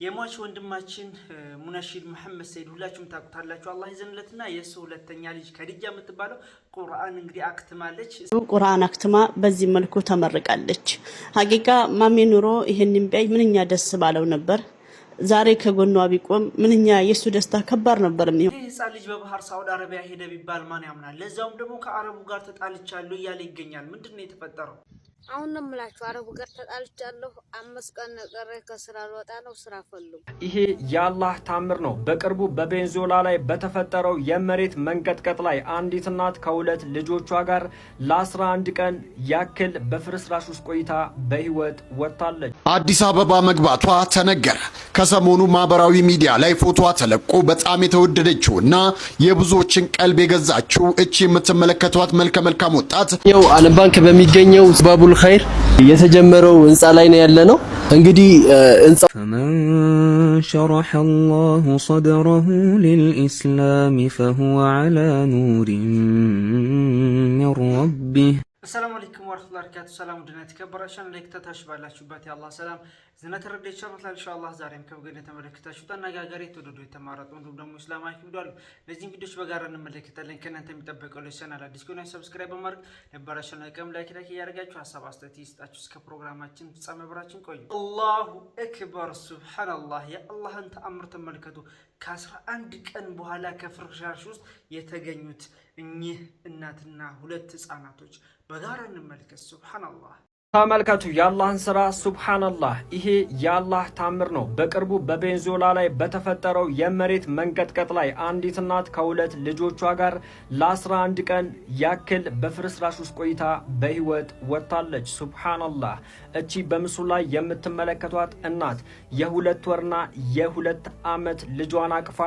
የሟች ወንድማችን ሙነሺድ መሐመድ ሰይድ ሁላችሁም ታውቁታላችሁ። አላህ ይዘንለትና የሱ ሁለተኛ ልጅ ከዲጃ የምትባለው ቁርአን እንግዲህ አክትማለች። ቁርአን አክትማ በዚህ መልኩ ተመርቃለች። ሀቂቃ ማሜ ኑሮ ይሄንን ቢያይ ምንኛ ደስ ባለው ነበር። ዛሬ ከጎኗ ቢቆም ምንኛ የሱ ደስታ ከባድ ነበር የሚሆን። ይህ ህፃን ልጅ በባህር ሳውዲ አረቢያ ሄደ ቢባል ማን ያምናል? ለዛውም ደግሞ ከአረቡ ጋር ተጣልቻለሁ እያለ ይገኛል። ምንድነው የተፈጠረው? አሁን ነው የምላችሁ አረቡ ጋር ተጣልቻለሁ። 5 ቀን ቀረ ከስራ ልወጣ ነው። ስራ ፈልጉ። ይሄ የአላህ ታምር ነው። በቅርቡ በቬንዙዌላ ላይ በተፈጠረው የመሬት መንቀጥቀጥ ላይ አንዲት እናት ከሁለት ልጆቿ ጋር ለ11 ቀን ያክል በፍርስራሽ ውስጥ ቆይታ በህይወት ወጥታለች። አዲስ አበባ መግባቷ ተነገረ። ከሰሞኑ ማህበራዊ ሚዲያ ላይ ፎቶዋ ተለቆ በጣም የተወደደችውና የብዙዎችን ቀልብ የገዛችው እቺ የምትመለከቷት መልከ መልካም ወጣት ያው ዓለም ባንክ በሚገኘው ባቡል ኸይር የተጀመረው ህንጻ ላይ ነው ያለነው። እንግዲህ ህንጻ فمن شرح الله صدره للإسلام فهو على نور من ربه السلام عليكم ورحمة الله وبركاته. سلام ودنا تكبرشان لك تتشبالاتشو باتي الله سلام زنا تردي شرط ان شاء الله زاريم كبغنا تملكتاشو تنغاغري تودو የተማረጡ እንዲሁም ደግሞ እስላማዊ ቪዲዮ አሉ። ለዚህም ቪዲዮዎች በጋራ እንመለከታለን። ከእናንተ የሚጠበቀው ለቻናል አዲስ ከሆነ ሰብስክራይብ በማድረግ ነባራችሁን ላይክ እያደረጋችሁ ሀሳብ አስተያየት ይስጣችሁ። እስከ ፕሮግራማችን ፍጻሜ አብራችሁን ቆዩ። አላሁ አክበር ሱብሃንአላህ። የአላህን ተአምር ተመልከቱ። ከ11 ቀን በኋላ ከፍርስራሽ ውስጥ የተገኙት እኚህ እናትና ሁለት ህፃናቶች በጋራ እንመልከት። ሱብሃንአላህ ተመልከቱ የአላህን ስራ ሱብሃንአላህ። ይሄ የአላህ ታምር ነው። በቅርቡ በቬንዙዌላ ላይ በተፈጠረው የመሬት መንቀጥቀጥ ላይ አንዲት እናት ከሁለት ልጆቿ ጋር ለ11 ቀን ያክል በፍርስራሽ ውስጥ ቆይታ በህይወት ወጥታለች። ሱብሃንአላህ። እቺ በምስሉ ላይ የምትመለከቷት እናት የ2 ወርና የ2 ዓመት ልጇን አቅፋ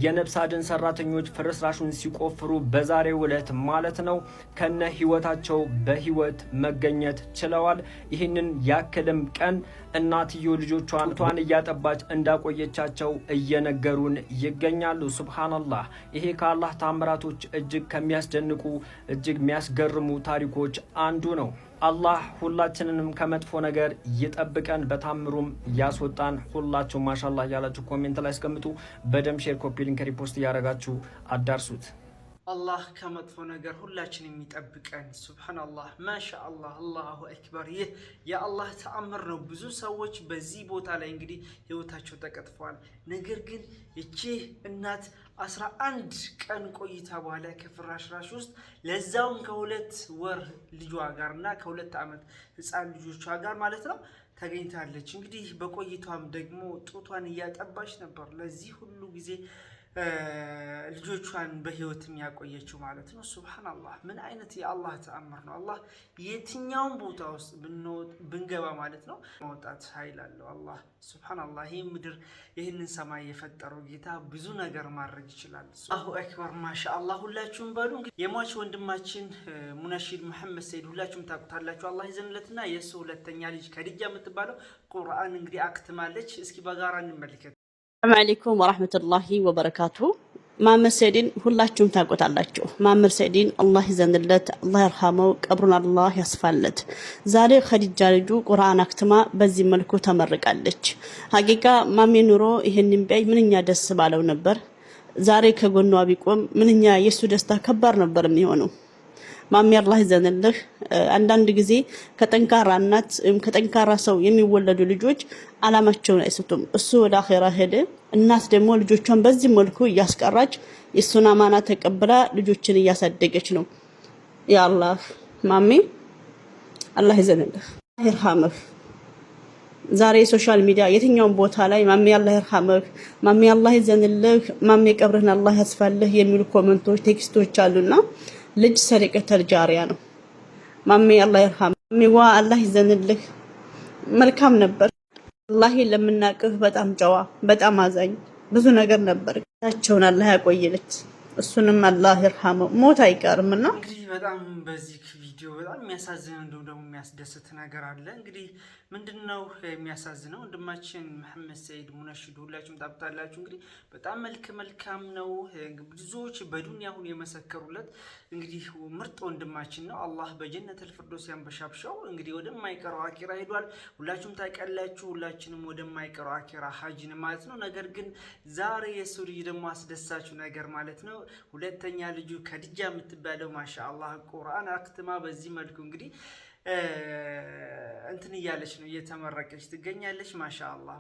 የነፍስ አድን ሰራተኞች ፍርስራሹን ሲቆፍሩ በዛሬው ዕለት ማለት ነው ከነ ህይወታቸው በህይወት መገኘት ችለዋል። ይህንን ያክልም ቀን እናትዮ ልጆቿን እያጠባች እንዳቆየቻቸው እየነገሩን ይገኛሉ። ሱብሃንአላህ። ይሄ ከአላህ ታምራቶች እጅግ ከሚያስደንቁ እጅግ የሚያስገርሙ ታሪኮች አንዱ ነው። አላህ ሁላችንንም ከመጥፎ ነገር ይጠብቀን፣ በታምሩም ያስወጣን። ሁላችሁ ማሻአላህ ያላችሁ ኮሜንት ላይ አስቀምጡ። በደም ሼር፣ ኮፒ ሊንክ፣ ሪፖስት ያደረጋችሁ አዳርሱት። አላህ ከመጥፎ ነገር ሁላችንም ይጠብቀን። ሱብሃንአላህ ማሻአላህ አላሁ አክበር። ይህ የአላህ ተአምር ነው። ብዙ ሰዎች በዚህ ቦታ ላይ እንግዲህ ህይወታቸው ተቀጥፈዋል። ነገር ግን እቺ እናት 11 ቀን ቆይታ በኋላ ከፍርስራሽ ውስጥ ለዛውም ከ2 ወር ልጇ ጋርና ከ2 ዓመት ህፃን ልጆቿ ጋር ማለት ነው ተገኝታለች። እንግዲህ በቆይቷም ደግሞ ጡቷን እያጠባች ነበር ለዚህ ሁሉ ጊዜ ልጆቿን በህይወትም ያቆየችው ማለት ነው። ሱብሃንአላህ ምን አይነት የአላህ ተአምር ነው። አላህ የትኛውን ቦታ ውስጥ ብንገባ ማለት ነው ማውጣት ኃይል አለው። አላህ ሱብሃንአላህ ይሄን ምድር ይሄንን ሰማይ የፈጠረው ጌታ ብዙ ነገር ማድረግ ይችላል። አላሁ አክበር ማሻአላህ። ሁላችሁም በሉ እንግዲህ የሟች ወንድማችን ሙነሺድ መሐመድ ሰይድ ሁላችሁም ታውቁታላችሁ። አላህ ይዘንለትና የሱ ሁለተኛ ልጅ ከዲጃ የምትባለው ቁርአን እንግዲህ አክትማለች። እስኪ በጋራ እንመልከት። ሰላም አለይኩም ወራህመቱላሂ ወበረካቱ። ማመር ሰይድን ሁላችሁም ታውቁታላችሁ። ማመር ሰይድን አላህ ይዘንለት፣ አላህ ይርሐመው፣ ቀብሩን አላህ ያስፋለት። ዛሬ ከዲጃ ልጁ ቁርአን አክትማ በዚህ መልኩ ተመርቃለች። ሀቂቃ ማሜ ኑሮ ይሄንን ቢያይ ምንኛ ደስ ባለው ነበር። ዛሬ ከጎኗ ቢቆም ምንኛ የሱ ደስታ ከባድ ነበር የሚሆነው። ማሜ አላህ ይዘንልህ። አንዳንድ ጊዜ ከጠንካራ እናት ከጠንካራ ሰው የሚወለዱ ልጆች አላማቸውን አይስቱም። እሱ ወደ አኺራ ሄደ፣ እናት ደግሞ ልጆቿን በዚህ መልኩ እያስቀራች የሱን አማና ተቀብላ ልጆችን እያሳደገች ነው። ያ አላህ ማሜ አላህ ይዘንልህ፣ ይርሐምህ። ዛሬ ሶሻል ሚዲያ የትኛውን ቦታ ላይ ማሜ አላህ ይርሐምህ፣ ማሜ አላህ ይዘንልህ፣ ማሜ ቀብርህን አላህ ያስፋልህ የሚሉ ኮሜንቶች ቴክስቶች አሉና ልጅ ሰደቀተል ጃሪያ ነው። ማሜ አላህ ይርሐም፣ ማሜዋ አላህ ይዘንልህ። መልካም ነበር። አላህ ለምናቅህ በጣም ጨዋ፣ በጣም አዛኝ ብዙ ነገር ነበር። ታቸውን አላህ ያቆየለት፣ እሱንም አላህ ይርሐመው። ሞት አይቀርምና እንግዲህ በጣም በዚህ ቪዲዮ በጣም የሚያሳዝን እንደው ደግሞ የሚያስደስት ነገር አለ። እንግዲህ ምንድነው የሚያሳዝነው? ወንድማችን መሐመድ ሰይድ ሙነሽድ ሁላችሁም ታውቁታላችሁ። እንግዲህ በጣም መልካም ነው። ብዙዎች በዱንያ ሁሉ የመሰከሩለት እንግዲህ ምርጥ ወንድማችን ነው። አላህ በጀነተል ፊርደውስ ያንበሻብሻው። እንግዲህ ወደማይቀረው አኺራ ሄዷል። ሁላችሁም ታውቃላችሁ። ሁላችንም ወደማይቀረው አኺራ ሀጅን ማለት ነው። ነገር ግን ዛሬ የሱ ልጅ ደግሞ አስደሳችሁ ነገር ማለት ነው ሁለተኛ ልጁ ከድጃ የምትባለው ማሻአላህ ቁርአን አክትማ በዚህ መልኩ እንግዲህ እንትን እያለች ነው እየተመረቀች ትገኛለች። ማሻአላህ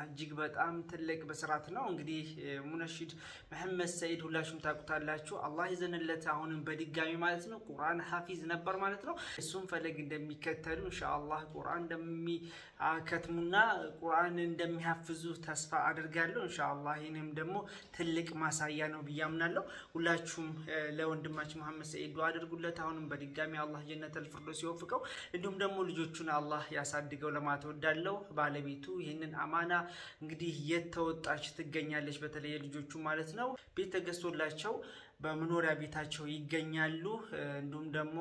እጅግ በጣም ትልቅ በስራት ነው። እንግዲህ ሙነሽድ መሐመድ ሰይድ ሁላችሁም ታውቁታላችሁ። አላህ ይዘንለት አሁንም በድጋሚ ማለት ነው። ቁርአን ሐፊዝ ነበር ማለት ነው። እሱም ፈለግ እንደሚከተሉ ኢንሻአላህ ቁርአን እንደሚከትሙና ቁርአን እንደሚሐፍዙ ተስፋ አድርጋለሁ ኢንሻአላህ። ይሄንም ደግሞ ትልቅ ማሳያ ነው ብያምናለሁ። ሁላችሁም ለወንድማችን መሐመድ ሰይድ ዱአ አድርጉለት። አሁንም በድጋሚ አላህ ጀነተል ፊርደውስ ይወፍቀው። እንዲሁም ደግሞ ልጆቹን አላህ ያሳድገው ለማለት ወዳለው። ባለቤቱ ይህንን አማና እንግዲህ የተወጣች ትገኛለች። በተለይ ልጆቹ ማለት ነው ቤት ተገዝቶላቸው በመኖሪያ ቤታቸው ይገኛሉ። እንዲሁም ደግሞ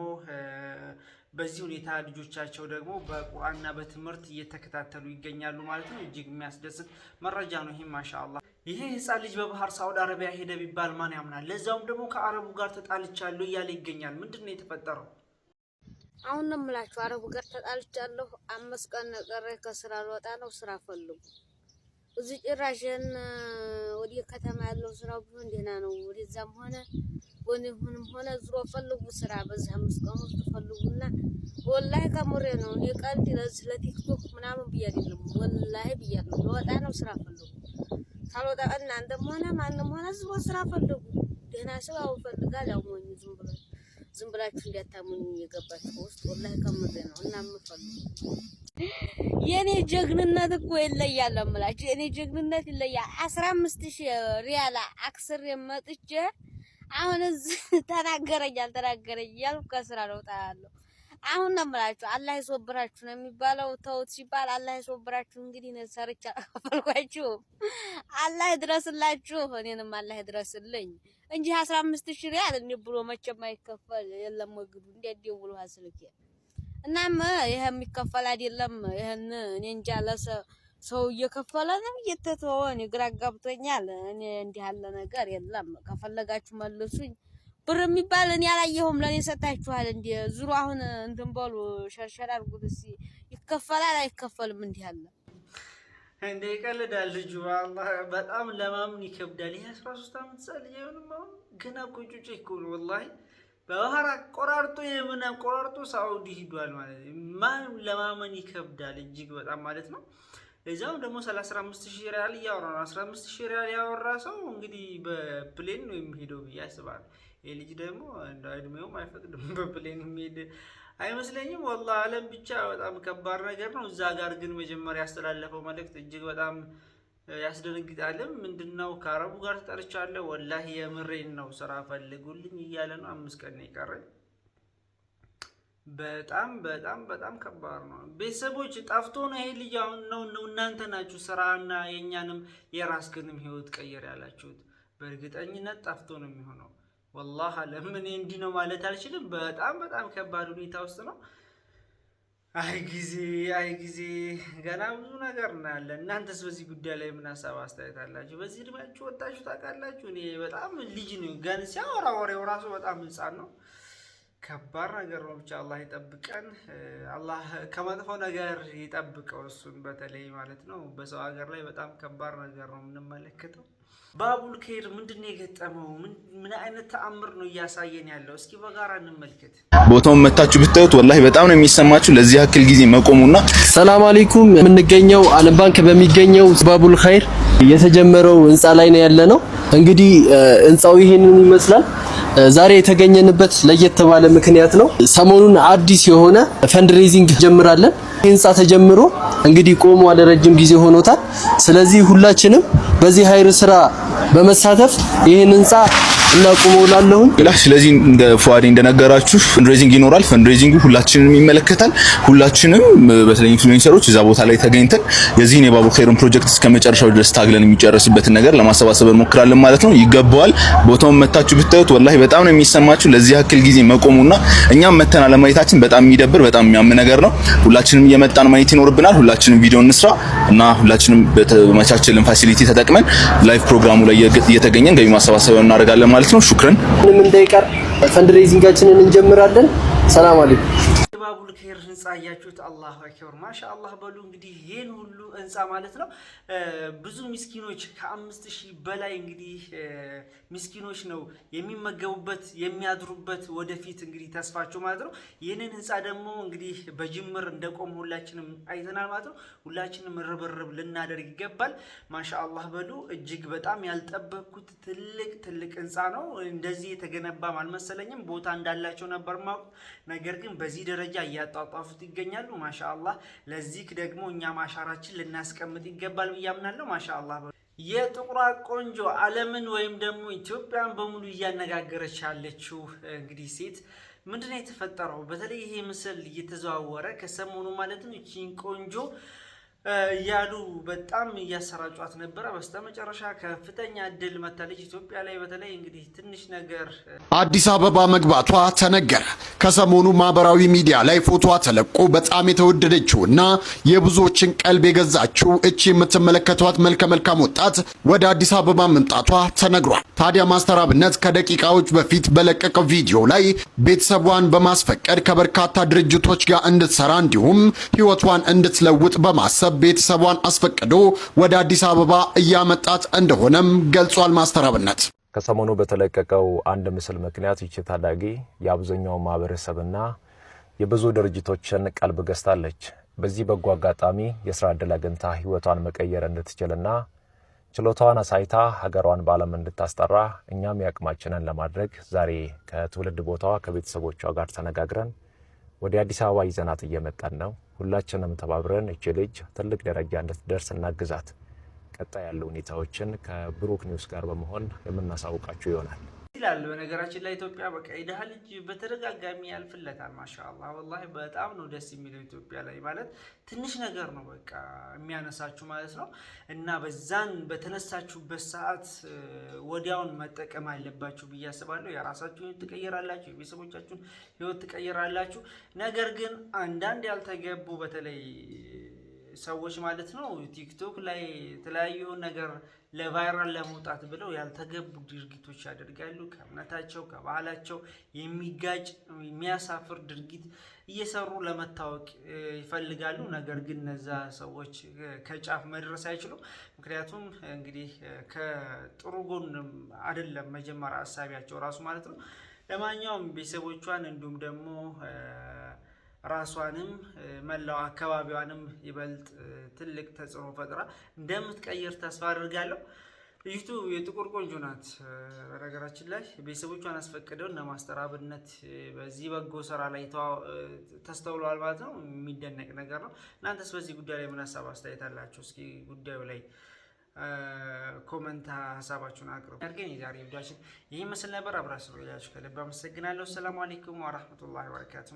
በዚህ ሁኔታ ልጆቻቸው ደግሞ በቁርአንና በትምህርት እየተከታተሉ ይገኛሉ ማለት ነው። እጅግ የሚያስደስት መረጃ ነው ይሄ ማሻአላህ። ይሄ ህፃን ልጅ በባህር ሳውዲ አረቢያ ሄደ ቢባል ማን ያምናል? ለዛውም ደግሞ ከአረቡ ጋር ተጣልቻለሁ እያለ ይገኛል። ምንድነው የተፈጠረው? አሁን ነው የምላችሁ አረቡ ጋር ተጣልቻለሁ። 5 ቀን ቀረ ከስራ ልወጣ ነው። ስራ ፈልጉ። እዚህ ጭራሽን ወዲ ከተማ ያለው ስራው ቢሆን ደህና ነው። ወዲዛም ሆነ ወንሁንም ሆነ ዝሮ ፈልጉ ስራ። በዚህ 5 ቀን ውስጥ ፈልጉና ወላሂ ከምሬ ነው። እኔ ቀልድ ለዚህ ለቲክቶክ ምናምን ብያለሁ። ወላሂ ብያለሁ። ልወጣ ነው። ስራ ፈልጉ። ሳልወጣ እናንተም ሆነ ማንንም ሆነ ዝሮ ስራ ፈልጉ። ደህና ሰው ፈልጋል። ያው ሞኝ ዝም ብላችሁ እንዲያታሙኝ የገባችሁ ውስጥ ወላሂ ከምሬ ነው። እና ምፈልጉ የኔ ጀግንነት እኮ ይለያል እምላችሁ። የኔ ጀግንነት ይለያል። 15000 ሪያል አክስር መጥቼ አሁን እዚህ ተናገረኝ ያልኩ ከስራ ልወጣለሁ። አሁን ነው የምላችሁ። አላህ ይሶብራችሁ ነው የሚባለው። ተውት ሲባል አላህ ይሶብራችሁ። እንግዲህ ነው ሰርቻ አፈልኳችሁ። አላህ ይድረስላችሁ፣ እኔንም አላህ ይድረስልኝ እንጂ 15000 ሪያል እንዴ ብሎ መቼም አይከፈል የለም። ወግዱ እንዴት ደውሉ አስልኬ እናም ይሄ የሚከፈል አይደለም። ይሄን እኔ እንጃ ሰው እየከፈለ ነው እየተተወ ነው። ግራ ጋብቶኛል። እኔ እንዲህ ያለ ነገር የለም። ከፈለጋችሁ መልሱኝ። ብር የሚባል እኔ አላየሁም። ለኔ ሰጣችኋል እንዴ? ዙሩ አሁን እንትን በሉ ሸርሸር አድርጉት እስኪ። ይከፈላል አይከፈልም? እንዲህ ያለ እንዴ ይቀልዳል ልጁ። አላህ በጣም ለማመን ይከብዳል። ይሄ 13 ዓመት ጻል ይሆንም አሁን ገና ቁጭጭ ይኩን ወላሂ በባህር ቆራርጦ የምን ቆራርጦ ሳውዲ ሂዷል ማለት ማን ለማመን ይከብዳል እጅግ በጣም ማለት ነው። ለዛው ደግሞ 15000 ሪያል ያወራ ነው። 15000 ሪያል ያወራ ሰው እንግዲህ በፕሌን ነው የሚሄደው ብዬ አስባለሁ። ይሄ ልጅ ደግሞ እንደ እድሜውም አይፈቅድም በፕሌን የሚሄድ አይመስለኝም። ወላሂ ዓለም ብቻ በጣም ከባድ ነገር ነው። እዛ ጋር ግን መጀመሪያ ያስተላለፈው መልእክት እጅግ በጣም ያስደነግጣልም። ምንድነው ከአረቡ ጋር ተጣልቻለሁ ወላሂ የምሬን ነው ስራ ፈልጉልኝ እያለ ነው። 5 ቀን ነው የቀረኝ። በጣም ከባድ ነው። ቤተሰቦች ጠፍቶ ነው ይሄ ልጅ አሁን ነው እናንተ ናችሁ ስራና የኛንም የራስክንም ህይወት ቀየር ያላችሁት። በእርግጠኝነት ጠፍቶ ነው የሚሆነው። ወላሂ ለምን እንዲህ ነው ማለት አልችልም። በጣም ከባድ ሁኔታ ውስጥ ነው። አይ ጊዜ ገና ብዙ ነገር እናያለን። እናንተስ በዚህ ጉዳይ ላይ ምን ሀሳብ አስተያየት አላችሁ? በዚህ እድሜያችሁ ወጣችሁ ታውቃላችሁ? እኔ በጣም ልጅ ነው ገና ሲያወራ ወሬው ራሱ በጣም ህፃን ነው። ከባድ ነገር ነው። ብቻ አላህ ይጠብቀን። አላህ ከመጥፎ ነገር ይጠብቀው እሱን በተለይ ማለት ነው። በሰው ሀገር ላይ በጣም ከባድ ነገር ነው የምንመለከተው። ባቡል ኸይር ምንድነው የገጠመው? ምን አይነት ተአምር ነው እያሳየን ያለው? እስኪ በጋራ እንመልከት። ቦታውን መታችሁ ብታዩት ወላሂ በጣም ነው የሚሰማችሁ ለዚህ ያክል ጊዜ መቆሙና። ሰላም አለይኩም። የምንገኘው ዓለም ባንክ በሚገኘው ባቡል ኸይር የተጀመረው ህንጻ ላይ ነው ያለነው። እንግዲህ ህንጻው ይሄንን ይመስላል። ዛሬ የተገኘንበት ለየት ባለ ምክንያት ነው። ሰሞኑን አዲስ የሆነ ፈንድሬዚንግ ጀምራለን። ህንጻ ተጀምሮ እንግዲህ ቆሞ ለረጅም ጊዜ ሆኖታል። ስለዚህ ሁላችንም በዚህ ኸይር ስራ በመሳተፍ ይሄን ህንጻ እናቁመው ላለሁ። ስለዚህ እንደ ፏዲ እንደነገራችሁ ፈንድሬዚንግ ይኖራል። ፈንድሬዚንጉ ሁላችንንም ይመለከታል። ሁላችንም በተለይ ኢንፍሉዌንሰሮች እዛ ቦታ ላይ ተገኝተን የዚህን የባቡል ኸይርን ፕሮጀክት እስከመጨረሻው ድረስ ታግለን የሚጨርስበትን ነገር ለማሰባሰብ እንሞክራለን ማለት ነው። ይገባዋል። ቦታውን መታችሁ ብታዩት ወላሂ በጣም ነው የሚሰማችሁ። ለዚህ ያክል ጊዜ መቆሙና እኛም መተና ለማየታችን በጣም የሚደብር በጣም የሚያም ነገር ነው። ሁላችንም እየመጣን ማየት ይኖርብናል። ሁላችንም ቪዲዮ እንስራ እና ሁላችንም በተመቻቸልን ፋሲሊቲ ተጠቅመን ላይቭ ፕሮግራሙ ላይ እየተገኘን ገቢ ማሰባሰቢያውን እናደርጋለን ማለት ነው። ሹክራን። ምንም እንዳይቀር ፈንድሬዚንጋችንን እንጀምራለን። ሰላም አለይኩም። የባቡል ኸይር ህንጻ ያያችሁት አላሁ አክበር ማሻአላህ በሉ። እንግዲህ ይሄን ሁሉ ህንጻ ማለት ነው ብዙ ምስኪኖች ከ5000 በላይ እንግዲህ ምስኪኖች ነው የሚመገቡበት የሚያድሩበት ወደፊት እንግዲህ ተስፋቸው ማለት ነው። ይህንን ህንጻ ደግሞ እንግዲህ በጅምር እንደቆም ሁላችንም አይተናል ማለት ነው። ሁላችንም ርብርብ ልናደርግ ይገባል። ማሻአላህ በሉ። እጅግ በጣም ያልጠበቅኩት ትልቅ ህንጻ ነው። እንደዚህ የተገነባም አልመሰለኝም። ቦታ እንዳላቸው ነበር ማውቅ፣ ነገር ግን በዚህ ደረጃ እያጣጣፉት ይገኛሉ። ማሻአላህ። ለዚህ ደግሞ እኛ ማሻራችን ልናስቀምጥ ይገባል ብዬ አምናለሁ። ማሻአላህ በሉ። የጥቁሯ ቆንጆ ዓለምን ወይም ደግሞ ኢትዮጵያን በሙሉ እያነጋገረች ያለችው እንግዲህ ሴት ምንድነው የተፈጠረው? በተለይ ይሄ ምስል እየተዘዋወረ ከሰሞኑ ማለት ነው እቺን ቆንጆ እያሉ በጣም እያሰራጯት ነበረ። በስተመጨረሻ ከፍተኛ እድል መታለች ኢትዮጵያ ላይ። በተለይ እንግዲህ ትንሽ ነገር አዲስ አበባ መግባቷ ተነገረ። ከሰሞኑ ማህበራዊ ሚዲያ ላይ ፎቶዋ ተለቆ በጣም የተወደደችውና የብዙዎችን ቀልብ የገዛችው እቺ የምትመለከቷት መልከ መልካም ወጣት ወደ አዲስ አበባ መምጣቷ ተነግሯል። ታዲያ ማስተር አብነት ከደቂቃዎች በፊት በለቀቀው ቪዲዮ ላይ ቤተሰቧን በማስፈቀድ ከበርካታ ድርጅቶች ጋር እንድትሰራ እንዲሁም ህይወቷን እንድትለውጥ በማሰብ ቤተሰቧን አስፈቅዶ ወደ አዲስ አበባ እያመጣት እንደሆነም ገልጿል። ማስተር አብነት ከሰሞኑ በተለቀቀው አንድ ምስል ምክንያት ይቺ ታዳጊ የአብዛኛው ማህበረሰብና የብዙ ድርጅቶችን ቀልብ ገዝታለች። በዚህ በጎ አጋጣሚ የስራ ዕድል አግኝታ ህይወቷን መቀየር እንድትችልና ችሎታዋን አሳይታ ሀገሯን በዓለም እንድታስጠራ እኛም ያቅማችንን ለማድረግ ዛሬ ከትውልድ ቦታዋ ከቤተሰቦቿ ጋር ተነጋግረን ወደ አዲስ አበባ ይዘናት እየመጣን ነው። ሁላችንም ተባብረን እቺ ልጅ ትልቅ ደረጃ እንድትደርስ እናግዛት። ቀጣይ ያሉ ሁኔታዎችን ከብሩክ ኒውስ ጋር በመሆን የምናሳውቃችሁ ይሆናል ይላል። በነገራችን ላይ ኢትዮጵያ በቃ የደሃ ልጅ በተደጋጋሚ ያልፍለታል። ማሻአላህ ወላሂ በጣም ነው ደስ የሚለው። ኢትዮጵያ ላይ ማለት ትንሽ ነገር ነው በቃ የሚያነሳችሁ ማለት ነው። እና በዛን በተነሳችሁበት ሰዓት ወዲያውን መጠቀም አለባችሁ ብዬ አስባለሁ። የራሳችሁን ህይወት ትቀይራላችሁ፣ የቤተሰቦቻችሁን ህይወት ትቀይራላችሁ። ነገር ግን አንዳንድ ያልተገቡ በተለይ ሰዎች ማለት ነው ቲክቶክ ላይ የተለያዩ ነገር ለቫይራል ለመውጣት ብለው ያልተገቡ ድርጊቶች ያደርጋሉ። ከእምነታቸው ከባህላቸው የሚጋጭ የሚያሳፍር ድርጊት እየሰሩ ለመታወቅ ይፈልጋሉ። ነገር ግን እነዛ ሰዎች ከጫፍ መድረስ አይችሉም። ምክንያቱም እንግዲህ ከጥሩ ጎን አይደለም መጀመሪያ ሀሳቢያቸው ራሱ ማለት ነው። ለማንኛውም ቤተሰቦቿን እንዲሁም ደግሞ ራሷንም መላው አካባቢዋንም ይበልጥ ትልቅ ተጽዕኖ ፈጥራ እንደምትቀይር ተስፋ አድርጋለሁ። ልጅቱ የጥቁር ቆንጆ ናት። በነገራችን ላይ ቤተሰቦቿን አስፈቅደው እነ ማስተር አብነት በዚህ በጎ ስራ ላይ ተስተውለዋል ማለት ነው። የሚደነቅ ነገር ነው። እናንተስ በዚህ ጉዳይ ላይ ምን ሀሳብ አስተያየት አላችሁ? እስኪ ጉዳዩ ላይ ኮመንት ሀሳባችሁን አቅርቡ። ግን የዛሬ ቪዲዮአችን ይህ ምስል ነበር። አብራችሁ ስለቆያችሁ ከልብ አመሰግናለሁ። ሰላም አለይኩም ወራህመቱላሂ ወበረካቱ።